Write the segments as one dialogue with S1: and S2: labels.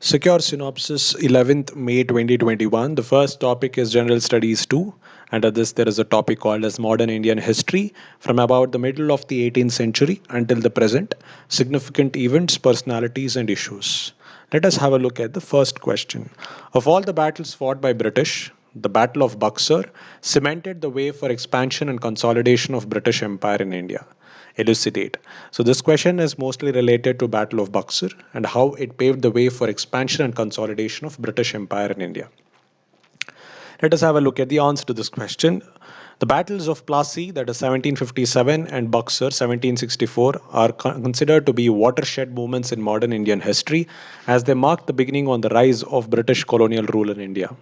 S1: Secure Synopsis 11th May 2021. The first topic is General Studies 2. Under this, there is a topic called as Modern Indian History from about the middle of the 18th century until the present, significant events, personalities, and issues. Let us have a look at the first question. Of all the battles fought by British, the Battle of Buxar cemented the way for expansion and consolidation of British Empire in India. Elucidate. So this question is mostly related to Battle of Buxar and how it paved the way for expansion and consolidation of British Empire in India. Let us have a look at the answer to this question. The battles of Plassey, that is 1757, and Buxar, 1764, are considered to be watershed moments in modern Indian history as they mark the beginning on the rise of British colonial rule in India.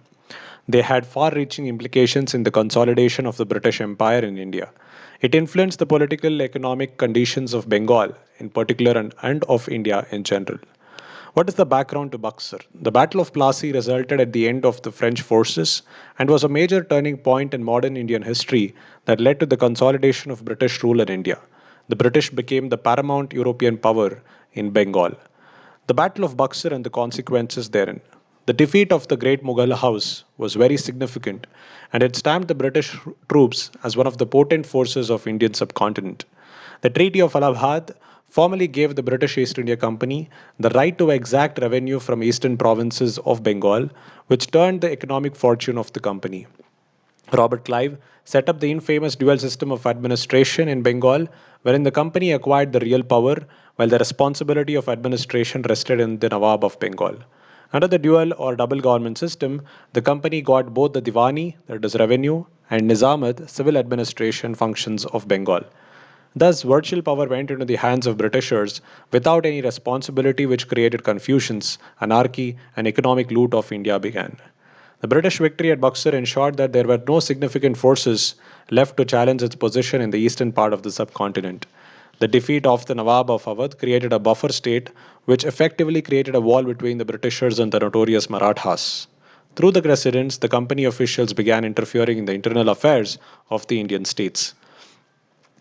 S1: They had far reaching implications in the consolidation of the British Empire in India. It influenced the political economic conditions of Bengal in particular and of India in general. What is the background to Buxar? The Battle of Plassey resulted at the end of the French forces and was a major turning point in modern Indian history that led to the consolidation of British rule in India. The British became the paramount European power in Bengal. The Battle of Buxar and the consequences therein. The defeat of the great Mughal house was very significant, and it stamped the British troops as one of the potent forces of Indian subcontinent. The Treaty of Allahabad formally gave the British East India Company the right to exact revenue from eastern provinces of Bengal, which turned the economic fortune of the company. Robert Clive set up the infamous dual system of administration in Bengal, wherein the company acquired the real power while the responsibility of administration rested in the Nawab of Bengal. Under the dual or double government system, the company got both the Diwani, that is revenue, and Nizamat, civil administration functions of Bengal. Thus, virtual power went into the hands of Britishers without any responsibility, which created confusions, anarchy, and economic loot of India began. The British victory at Buxar ensured that there were no significant forces left to challenge its position in the eastern part of the subcontinent. The defeat of the Nawab of Awadh created a buffer state which effectively created a wall between the Britishers and the notorious Marathas. Through the precedents, the company officials began interfering in the internal affairs of the Indian states.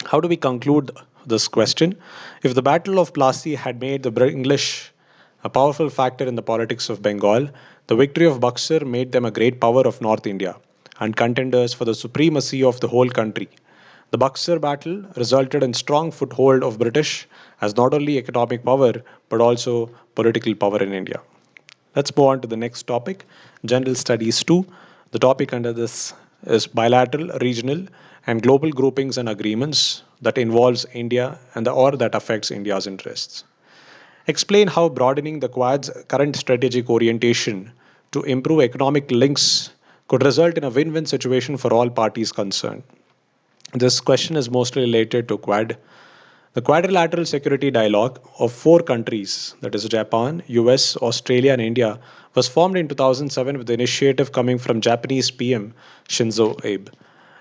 S1: How do we conclude this question? If the Battle of Plassey had made the English a powerful factor in the politics of Bengal, the victory of Buxar made them a great power of North India and contenders for the supremacy of the whole country. The Buxar battle resulted in strong foothold of British as not only economic power but also political power in India. Let's move on to the next topic, General Studies 2. The topic under this is bilateral, regional, and global groupings and agreements that involves India and or that affects India's interests. Explain how broadening the Quad's current strategic orientation to improve economic links could result in a win-win situation for all parties concerned. This question is mostly related to Quad. The quadrilateral security dialogue of four countries, that is Japan, US, Australia, and India, was formed in 2007 with the initiative coming from Japanese PM Shinzo Abe.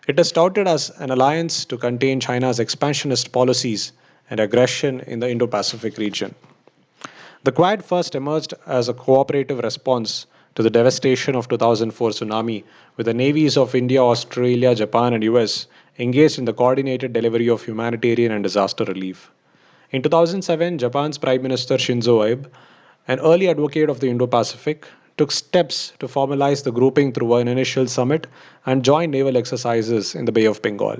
S1: It is touted as an alliance to contain China's expansionist policies and aggression in the Indo Pacific region. The Quad first emerged as a cooperative response to the devastation of 2004 tsunami, with the navies of India, Australia, Japan, and US engaged in the coordinated delivery of humanitarian and disaster relief. In 2007, Japan's Prime Minister Shinzo Abe, an early advocate of the Indo Pacific, took steps to formalize the grouping through an initial summit and joint naval exercises in the Bay of Bengal.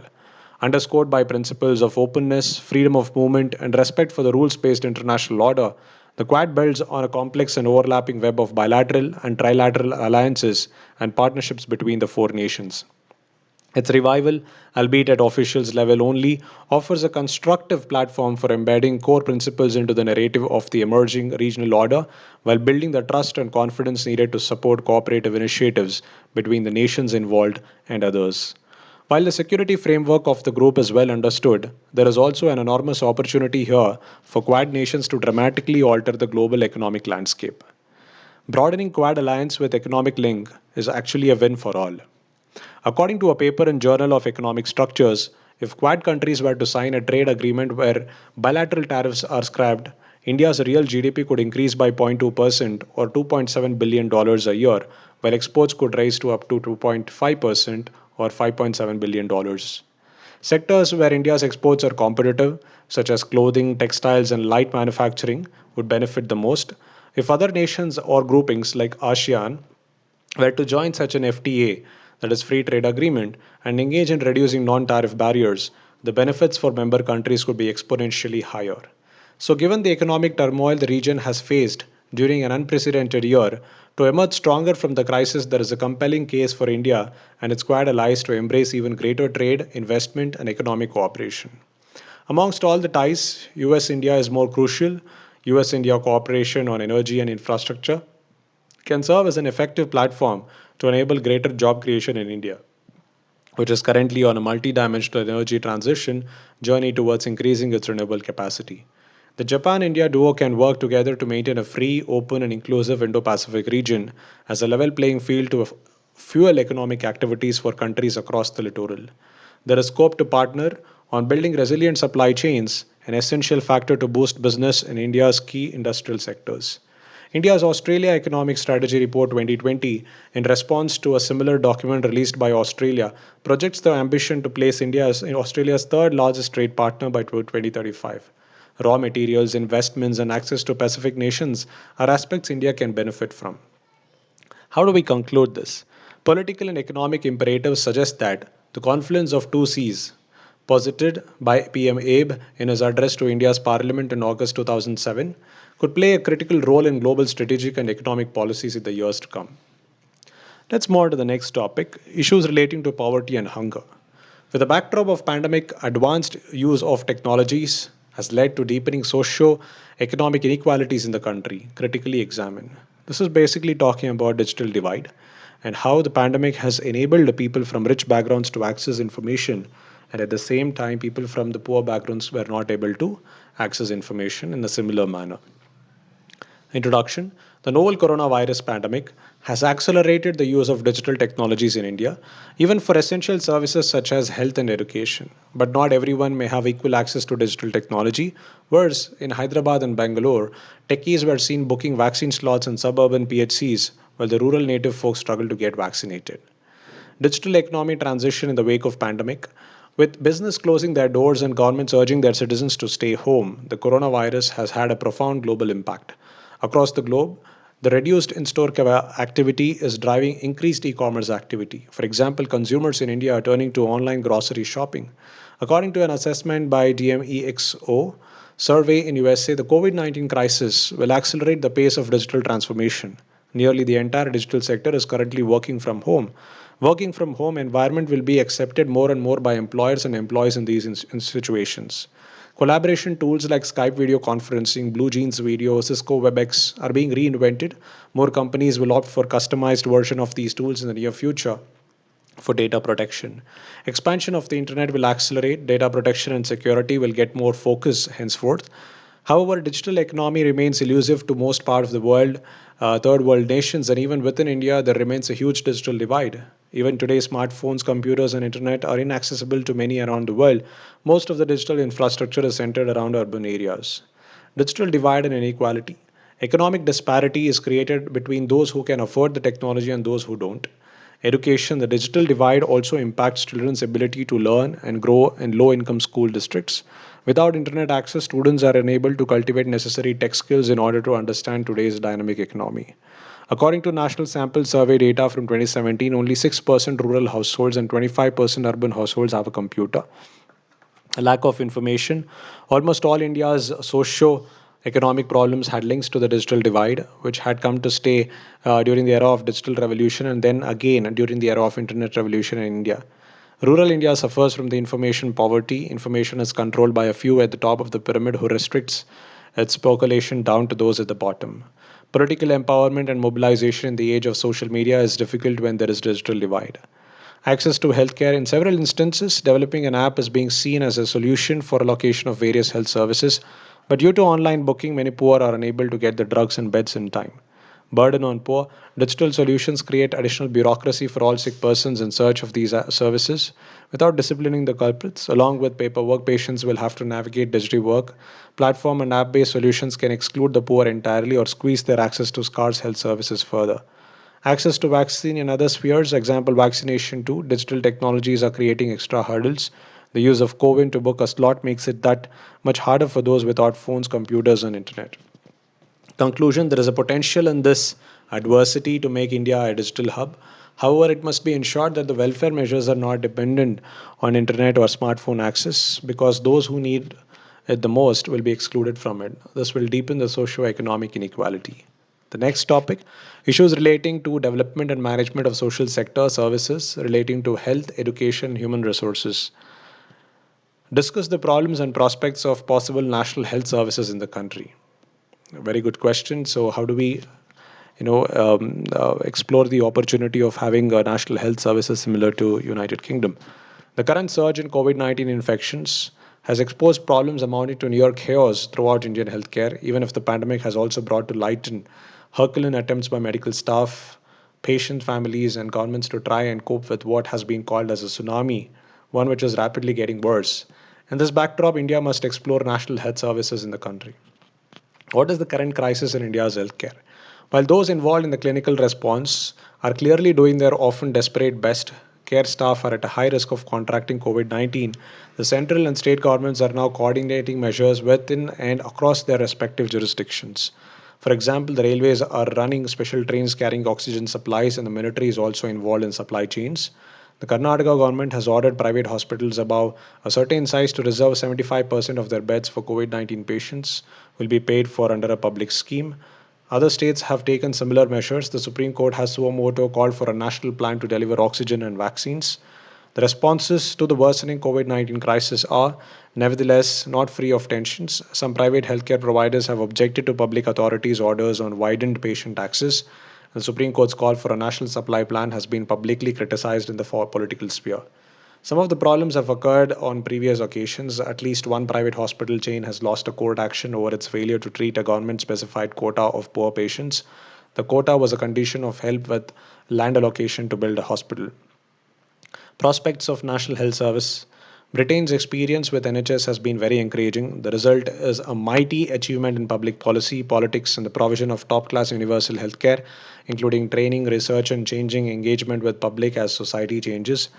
S1: Underscored by principles of openness, freedom of movement, and respect for the rules based international order, the Quad builds on a complex and overlapping web of bilateral and trilateral alliances and partnerships between the four nations. Its revival, albeit at officials level only, offers a constructive platform for embedding core principles into the narrative of the emerging regional order while building the trust and confidence needed to support cooperative initiatives between the nations involved and others. While the security framework of the group is well understood, there is also an enormous opportunity here for Quad nations to dramatically alter the global economic landscape. Broadening Quad alliance with economic link is actually a win for all. According to a paper in Journal of Economic Structures, if Quad countries were to sign a trade agreement where bilateral tariffs are scrapped, India's real GDP could increase by 0.2% or $2.7 billion dollars a year, while exports could rise to up to 2.5% or $5.7 billion. Dollars. Sectors where India's exports are competitive, such as clothing, textiles, and light manufacturing, would benefit the most. If other nations or groupings like ASEAN were to join such an FTA, that is free trade agreement, and engage in reducing non-tariff barriers, the benefits for member countries could be exponentially higher. So given the economic turmoil the region has faced during an unprecedented year, to emerge stronger from the crisis, there is a compelling case for India and its Quad allies to embrace even greater trade, investment, and economic cooperation. Amongst all the ties, US India is more crucial. US India cooperation on energy and infrastructure can serve as an effective platform to enable greater job creation in India, which is currently on a multi-dimensional energy transition journey towards increasing its renewable capacity. The Japan-India duo can work together to maintain a free, open, and inclusive Indo-Pacific region as a level playing field to fuel economic activities for countries across the littoral. There is scope to partner on building resilient supply chains, an essential factor to boost business in India's key industrial sectors. India's Australia Economic Strategy Report 2020, in response to a similar document released by Australia, projects the ambition to place India as Australia's third largest trade partner by 2035. Raw materials, investments, and access to Pacific nations are aspects India can benefit from. How do we conclude this? Political and economic imperatives suggest that the confluence of two C's, posited by PM Abe in his address to India's parliament in August 2007, could play a critical role in global strategic and economic policies in the years to come. Let's move on to the next topic, issues relating to poverty and hunger. With the backdrop of pandemic, advanced use of technologies has led to deepening socio-economic inequalities in the country, critically examined. This is basically talking about digital divide and how the pandemic has enabled people from rich backgrounds to access information, and at the same time people from the poor backgrounds were not able to access information in a similar manner. Introduction. The novel coronavirus pandemic has accelerated the use of digital technologies in India, even for essential services such as health and education. But not everyone may have equal access to digital technology. Worse, in Hyderabad and Bangalore, techies were seen booking vaccine slots in suburban PHCs, while the rural native folks struggle to get vaccinated. Digital economy transition in the wake of pandemic. With business closing their doors and governments urging their citizens to stay home, the coronavirus has had a profound global impact. Across the globe, the reduced in-store activity is driving increased e-commerce activity. For example, consumers in India are turning to online grocery shopping. According to an assessment by DMEXO survey in USA, the COVID-19 crisis will accelerate the pace of digital transformation. Nearly the entire digital sector is currently working from home. Working from home environment will be accepted more and more by employers and employees in these in situations. Collaboration tools like Skype video conferencing, BlueJeans video, Cisco WebEx are being reinvented. More companies will opt for customized version of these tools in the near future for data protection. Expansion of the internet will accelerate, data protection and security will get more focus henceforth. However, digital economy remains elusive to most parts of the world, third world nations, and even within India, there remains a huge digital divide. Even today, smartphones, computers, and internet are inaccessible to many around the world. Most of the digital infrastructure is centered around urban areas. Digital divide and inequality. Economic disparity is created between those who can afford the technology and those who don't. Education, the digital divide also impacts children's ability to learn and grow in low income school districts. Without internet access, students are unable to cultivate necessary tech skills in order to understand today's dynamic economy. According to National Sample Survey data from 2017, only 6% rural households and 25% urban households have a computer. A lack of information. Almost all India's socio-economic problems had links to the digital divide, which had come to stay during the era of digital revolution and then again during the era of internet revolution in India. Rural India suffers from the information poverty. Information is controlled by a few at the top of the pyramid who restricts its percolation down to those at the bottom. Political empowerment and mobilization in the age of social media is difficult when there is digital divide. Access to healthcare. In several instances, developing an app is being seen as a solution for allocation of various health services, but due to online booking, many poor are unable to get the drugs and beds in time. Burden on poor. Digital solutions create additional bureaucracy for all sick persons in search of these services. Without disciplining the culprits, along with paperwork, patients will have to navigate digital work. Platform and app based solutions can exclude the poor entirely or squeeze their access to scarce health services further. Access to vaccine in other spheres, example vaccination too, digital technologies are creating extra hurdles. The use of COVID to book a slot makes it that much harder for those without phones, computers, and internet. Conclusion: there is a potential in this adversity to make India a digital hub. However, it must be ensured that the welfare measures are not dependent on internet or smartphone access because those who need it the most will be excluded from it. This will deepen the socio-economic inequality. The next topic: issues relating to development and management of social sector services relating to health, education, human resources. Discuss the problems and prospects of possible national health services in the country. A very good question. So, how do we explore the opportunity of having national health services similar to United Kingdom? The current surge in COVID-19 infections has exposed problems amounting to near chaos throughout Indian healthcare, even if the pandemic has also brought to light and Herculean attempts by medical staff, patient families, and governments to try and cope with what has been called as a tsunami, one which is rapidly getting worse. In this backdrop, India must explore national health services in the country. What is the current crisis in India's healthcare? While those involved in the clinical response are clearly doing their often desperate best, care staff are at a high risk of contracting COVID 19. The central and state governments are now coordinating measures within and across their respective jurisdictions. For example, the railways are running special trains carrying oxygen supplies, and the military is also involved in supply chains. The Karnataka government has ordered private hospitals above a certain size to reserve 75% of their beds for COVID 19 patients will be paid for under a public scheme. Other states have taken similar measures. The Supreme Court has suo motu called for a national plan to deliver oxygen and vaccines. The responses to the worsening COVID 19 crisis are, nevertheless, not free of tensions. Some private healthcare providers have objected to public authorities' orders on widened patient access. The Supreme Court's call for a national supply plan has been publicly criticized in the political sphere. Some of the problems have occurred on previous occasions. At least one private hospital chain has lost a court action over its failure to treat a government specified quota of poor patients. The quota was a condition of help with land allocation to build a hospital. Prospects of National Health Service. Britain's experience with NHS has been very encouraging. The result is a mighty achievement in public policy, politics, and the provision of top class universal healthcare, including training, research, and changing engagement with public as society changes.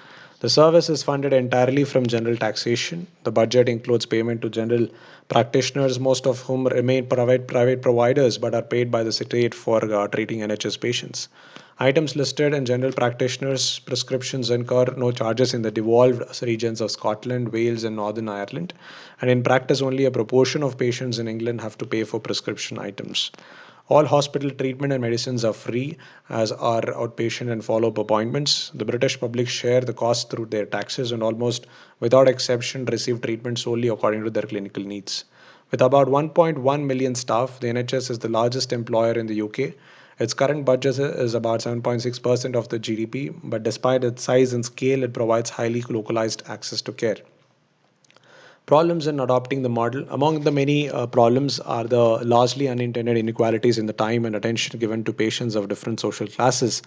S1: The service is funded entirely from general taxation. The budget includes payment to general practitioners, most of whom remain private providers but are paid by the state for treating NHS patients. Items listed in general practitioners' prescriptions incur no charges in the devolved regions of Scotland, Wales, and Northern Ireland, and in practice, only a proportion of patients in England have to pay for prescription items. All hospital treatment and medicines are free, as are outpatient and follow up appointments. The British public share the cost through their taxes and almost without exception receive treatment solely according to their clinical needs. With about 1.1 million staff, the NHS is the largest employer in the UK. Its current budget is about 7.6% of the GDP, but despite its size and scale, it provides highly localized access to care. Problems in adopting the model. Among the many problems are the largely unintended inequalities in the time and attention given to patients of different social classes.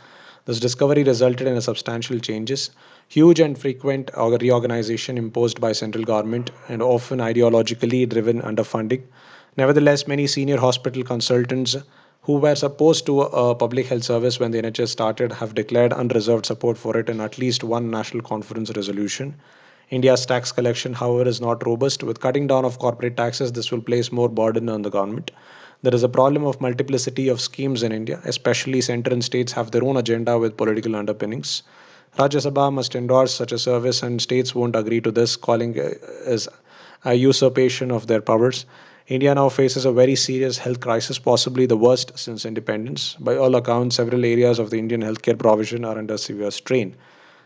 S1: This discovery resulted in a substantial changes, huge and frequent reorganization imposed by central government and often ideologically driven underfunding. Nevertheless, many senior hospital consultants who were supposed to a public health service when the NHS started have declared unreserved support for it in at least one national conference resolution. India's tax collection, however, is not robust. With cutting down of corporate taxes, this will place more burden on the government. There is a problem of multiplicity of schemes in India, especially center and states have their own agenda with political underpinnings. Rajya Sabha must endorse such a service, and states won't agree to this, calling it as a usurpation of their powers. India now faces a very serious health crisis, possibly the worst since independence. By all accounts, several areas of the Indian healthcare provision are under severe strain.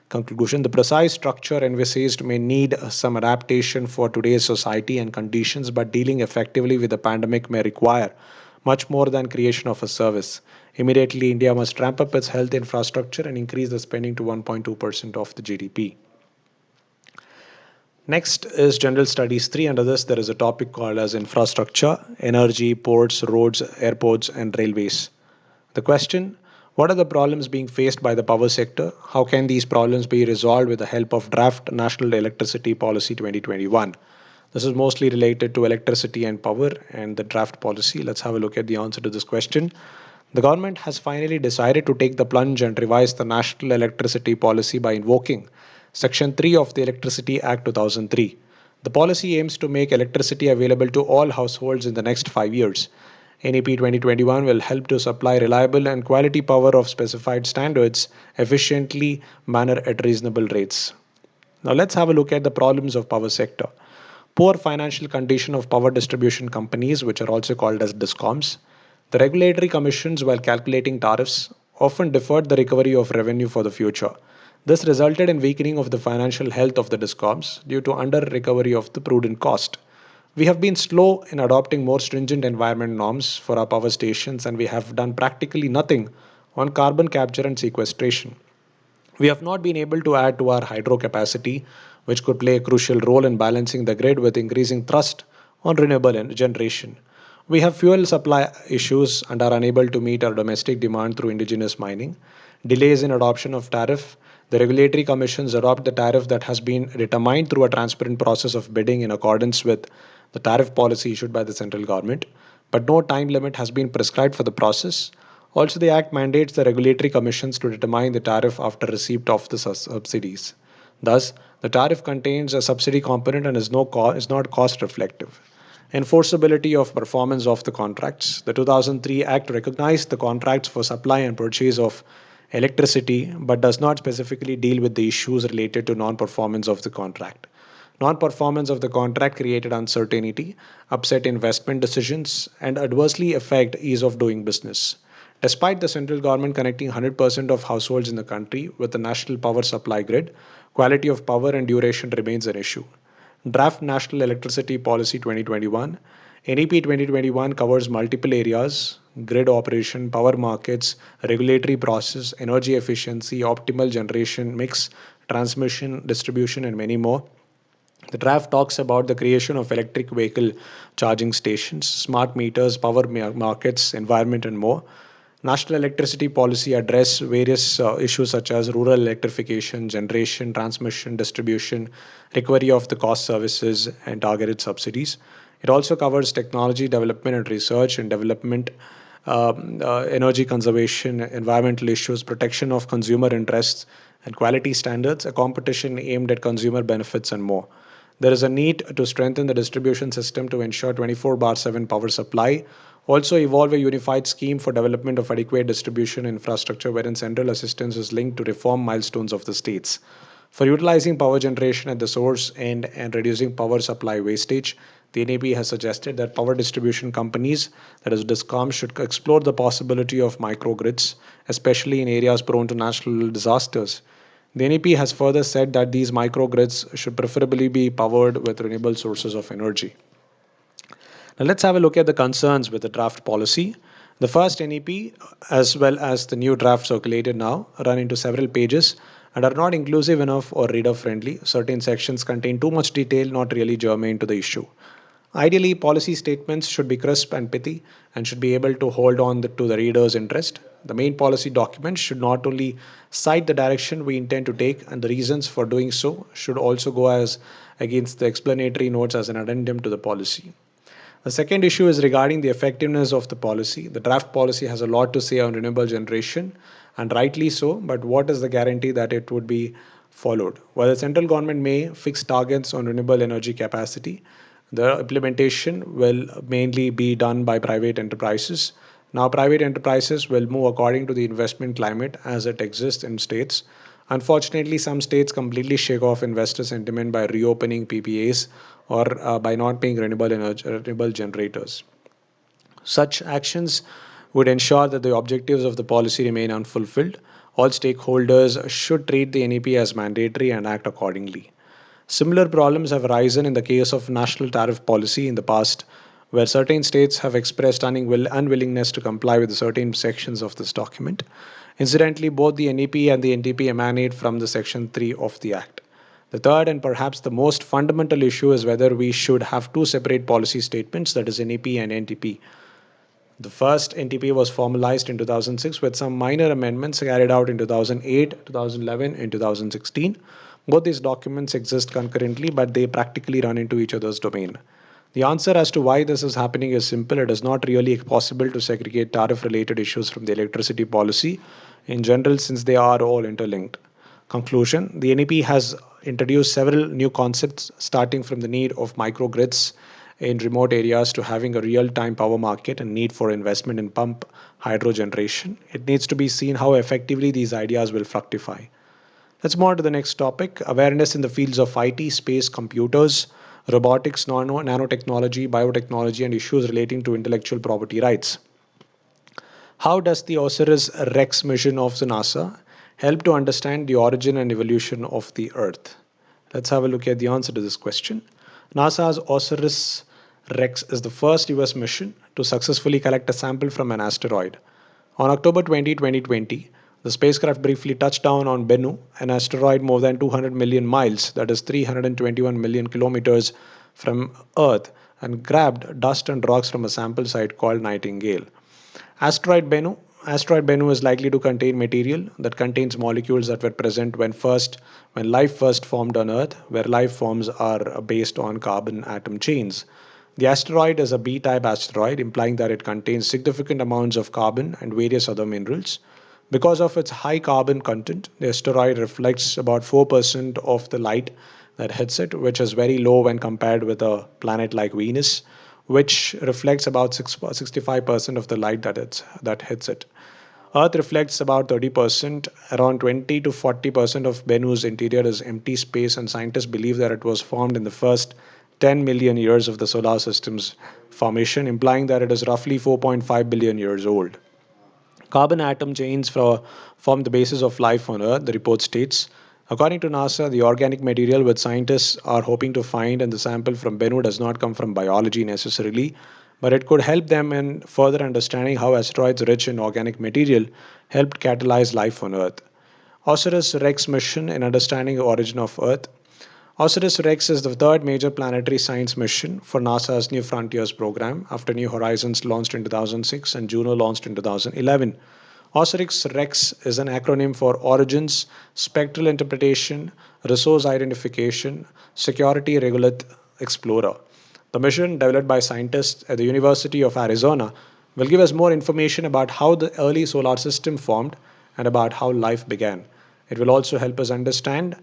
S1: Conclusion: the precise structure envisaged may need some adaptation for today's society and conditions, but dealing effectively with the pandemic may require much more than creation of a service. Immediately, India must ramp up its health infrastructure and increase the spending to 1.2% of the GDP. Next is General Studies 3. Under this, there is a topic called as infrastructure, energy, ports, roads, airports, and railways. The question: what are the problems being faced by the power sector? How can these problems be resolved with the help of Draft National Electricity Policy 2021? This is mostly related to electricity and power and the draft policy. Let's have a look at the answer to this question. The government has finally decided to take the plunge and revise the National Electricity Policy by invoking Section 3 of the Electricity Act 2003. The policy aims to make electricity available to all households in the next 5 years. NEP 2021 will help to supply reliable and quality power of specified standards efficiently manner at reasonable rates. Now let's have a look at the problems of power sector. Poor financial condition of power distribution companies, which are also called as discoms. The regulatory commissions, while calculating tariffs, often deferred the recovery of revenue for the future. This resulted in weakening of the financial health of the discoms due to under recovery of the prudent cost. We have been slow in adopting more stringent environment norms for our power stations, and we have done practically nothing on carbon capture and sequestration. We have not been able to add to our hydro capacity, which could play a crucial role in balancing the grid with increasing thrust on renewable generation. We have fuel supply issues and are unable to meet our domestic demand through indigenous mining. Delays in adoption of tariff. The regulatory commissions adopt the tariff that has been determined through a transparent process of bidding in accordance with the tariff policy issued by the central government, but no time limit has been prescribed for the process. Also, the Act mandates the regulatory commissions to determine the tariff after receipt of the subsidies. Thus, the tariff contains a subsidy component and is not cost reflective. Enforceability of performance of the contracts. The 2003 Act recognized the contracts for supply and purchase of electricity but does not specifically deal with the issues related to non performance of the contract. Non performance of the contract created uncertainty, upset investment decisions, and adversely affect ease of doing business. Despite the central government connecting 100% of households in the country with the national power supply grid, quality of power and duration remains an issue. Draft National Electricity Policy 2021. NEP 2021 covers multiple areas: grid operation, power markets, regulatory process, energy efficiency, optimal generation mix, transmission, distribution, and many more. The draft talks about the creation of electric vehicle charging stations, smart meters, power markets, environment, and more. National electricity policy address various issues such as rural electrification, generation, transmission, distribution, recovery of the cost services, and targeted subsidies. It also covers technology development and research and development, energy conservation, environmental issues, protection of consumer interests, and quality standards, a competition aimed at consumer benefits, and more. There is a need to strengthen the distribution system to ensure 24/7 power supply. Also, evolve a unified scheme for development of adequate distribution infrastructure wherein central assistance is linked to reform milestones of the states. For utilizing power generation at the source end and reducing power supply wastage, the NAB has suggested that power distribution companies, that is DISCOM, should explore the possibility of microgrids, especially in areas prone to natural disasters. The NEP has further said that these microgrids should preferably be powered with renewable sources of energy. Now let's have a look at the concerns with the draft policy. The first NEP, as well as the new draft circulated now, run into several pages and are not inclusive enough or reader friendly. Certain sections contain too much detail, not really germane to the issue. Ideally, policy statements should be crisp and pithy and should be able to hold on to the reader's interest. The main policy document should not only cite the direction we intend to take, and the reasons for doing so should also go as against the explanatory notes as an addendum to the policy. The second issue is regarding the effectiveness of the policy. The draft policy has a lot to say on renewable generation, and rightly so, but what is the guarantee that it would be followed? While the central government may fix targets on renewable energy capacity, the implementation will mainly be done by private enterprises. Now, private enterprises will move according to the investment climate as it exists in states. Unfortunately, some states completely shake off investor sentiment by reopening PPAs or by not paying renewable generators. Such actions would ensure that the objectives of the policy remain unfulfilled. All stakeholders should treat the NEP as mandatory and act accordingly. Similar problems have arisen in the case of national tariff policy in the past, where certain states have expressed unwillingness to comply with certain sections of this document. Incidentally, both the NEP and the NTP emanate from the Section 3 of the Act. The third and perhaps the most fundamental issue is whether we should have two separate policy statements, that is NEP and NTP. The first NTP was formalized in 2006 with some minor amendments carried out in 2008, 2011, and 2016. Both these documents exist concurrently, but they practically run into each other's domain. The answer as to why this is happening is simple. It is not really possible to segregate tariff related issues from the electricity policy in general, since they are all interlinked. Conclusion: the NEP has introduced several new concepts, starting from the need of microgrids in remote areas to having a real-time power market and need for investment in pump hydro generation, it needs to be seen how effectively these ideas will fructify. Let's move on to the next topic: awareness in the fields of IT, space, computers, robotics, nanotechnology, biotechnology, and issues relating to intellectual property rights. How does the Osiris Rex mission of the NASA help to understand the origin and evolution of the Earth? Let's have a look at the answer to this question. NASA's Osiris Rex is the first US mission to successfully collect a sample from an asteroid. On October 20, 2020, the spacecraft briefly touched down on Bennu, an asteroid more than 200 million miles, that is 321 million kilometers from Earth, and grabbed dust and rocks from a sample site called Nightingale. Asteroid Bennu. Asteroid Bennu is likely to contain material that contains molecules that were present when life first formed on Earth, where life forms are based on carbon atom chains. The asteroid is a B-type asteroid, implying that it contains significant amounts of carbon and various other minerals. Because of its high carbon content, the asteroid reflects about 4% of the light that hits it, which is very low when compared with a planet like Venus, which reflects about 65% of the light that hits it. Earth reflects about 30%. Around 20 to 40% of Bennu's interior is empty space, and scientists believe that it was formed in the first 10 million years of the solar system's formation, implying that it is roughly 4.5 billion years old. Carbon atom chains form the basis of life on Earth, the report states. According to NASA, the organic material which scientists are hoping to find in the sample from Bennu does not come from biology necessarily, but it could help them in further understanding how asteroids rich in organic material helped catalyze life on Earth. Osiris Rex mission in understanding the origin of Earth. OSIRIS-REx is the third major planetary science mission for NASA's New Frontiers program after New Horizons launched in 2006 and Juno launched in 2011. OSIRIS-REx is an acronym for Origins, Spectral Interpretation, Resource Identification, Security Regolith Explorer. The mission, developed by scientists at the University of Arizona, will give us more information about how the early solar system formed and about how life began. It will also help us understand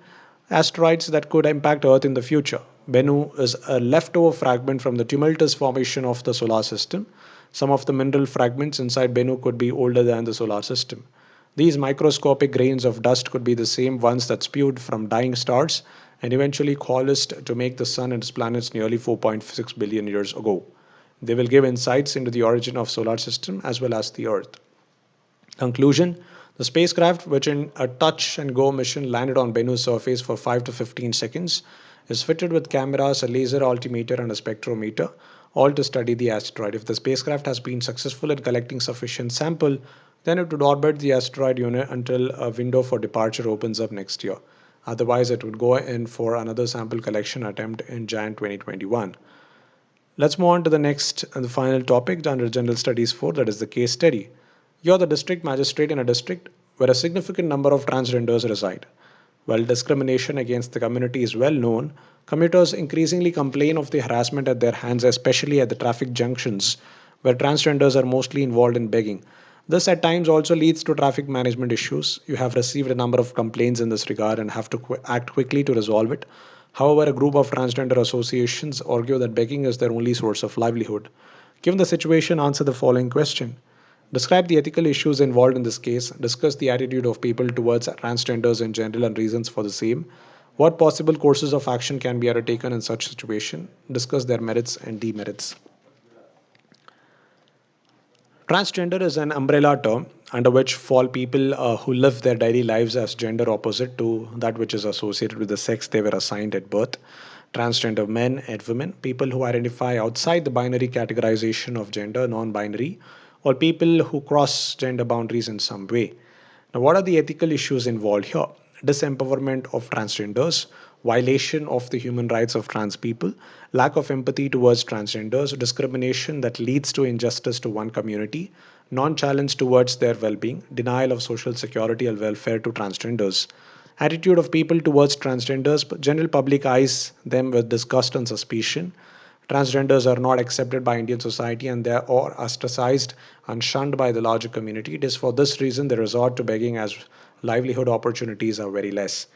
S1: asteroids that could impact Earth in the future. Bennu is a leftover fragment from the tumultuous formation of the solar system. Some of the mineral fragments inside Bennu could be older than the solar system. These microscopic grains of dust could be the same ones that spewed from dying stars and eventually coalesced to make the Sun and its planets nearly 4.6 billion years ago. They will give insights into the origin of solar system as well as the Earth. Conclusion: the spacecraft, which in a touch and go mission landed on Bennu's surface for 5 to 15 seconds, is fitted with cameras, a laser altimeter, and a spectrometer, all to study the asteroid. If the spacecraft has been successful in collecting sufficient sample, then it would orbit the asteroid unit until a window for departure opens up next year. Otherwise, it would go in for another sample collection attempt in Jan 2021. Let's move on to the next and the final topic under General Studies 4, that is the case study. You're the district magistrate in a district where a significant number of transgenders reside. While discrimination against the community is well known, commuters increasingly complain of the harassment at their hands, especially at the traffic junctions where transgenders are mostly involved in begging. This at times also leads to traffic management issues. You have received a number of complaints in this regard and have to act quickly to resolve it. However, a group of transgender associations argue that begging is their only source of livelihood. Given the situation, answer the following question. Describe the ethical issues involved in this case. Discuss the attitude of people towards transgenders in general and reasons for the same. What possible courses of action can be undertaken in such situation? Discuss their merits and demerits. Transgender is an umbrella term under which fall people who live their daily lives as gender opposite to that which is associated with the sex they were assigned at birth. Transgender men and women, people who identify outside the binary categorization of gender, non binary, or people who cross gender boundaries in some way. Now, what are the ethical issues involved here? Disempowerment of transgenders, violation of the human rights of trans people, lack of empathy towards transgenders, discrimination that leads to injustice to one community, non challenge towards their well being, denial of social security and welfare to transgenders. Attitude of people towards transgenders, general public eyes them with disgust and suspicion. Transgenders are not accepted by Indian society and they are ostracized and shunned by the larger community. It is for this reason they resort to begging as livelihood opportunities are very less.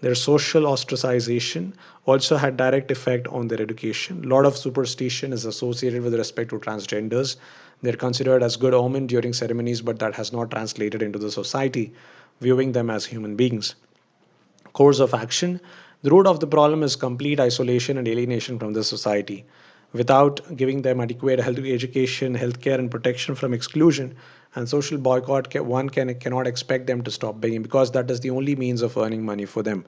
S1: Their social ostracization also had direct effect on their education. A lot of superstition is associated with respect to transgenders. They're considered as good omen during ceremonies, but that has not translated into the society, viewing them as human beings. Course of action. The root of the problem is complete isolation and alienation from the society. Without giving them adequate health education, healthcare, and protection from exclusion and social boycott, cannot expect them to stop begging because that is the only means of earning money for them.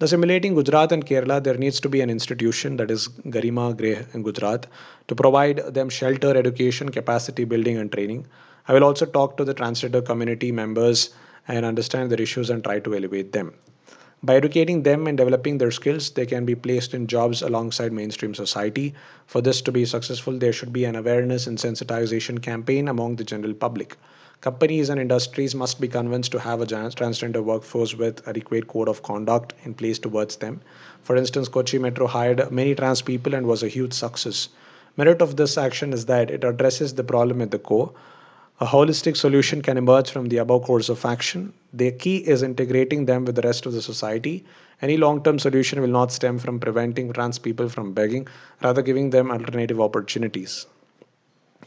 S1: The simulating Gujarat and Kerala, there needs to be an institution that is Garima Greh in Gujarat to provide them shelter, education, capacity building, and training. I will also talk to the transgender community members and understand their issues and try to elevate them. By educating them and developing their skills, they can be placed in jobs alongside mainstream society. For this to be successful, there should be an awareness and sensitization campaign among the general public. Companies and industries must be convinced to have a transgender workforce with adequate code of conduct in place towards them. For instance, Kochi Metro hired many trans people and was a huge success. Merit of this action is that it addresses the problem at the core. A holistic solution can emerge from the above course of action. The key is integrating them with the rest of the society. Any long term solution will not stem from preventing trans people from begging, rather, giving them alternative opportunities.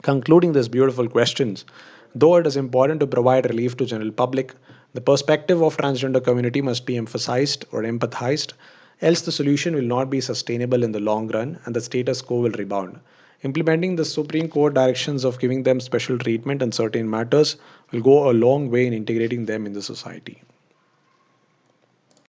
S1: Concluding these beautiful questions, though it is important to provide relief to general public, the perspective of transgender community must be emphasized or empathized, else the solution will not be sustainable in the long run and the status quo will rebound. Implementing the Supreme Court directions of giving them special treatment in certain matters will go a long way in integrating them in the society.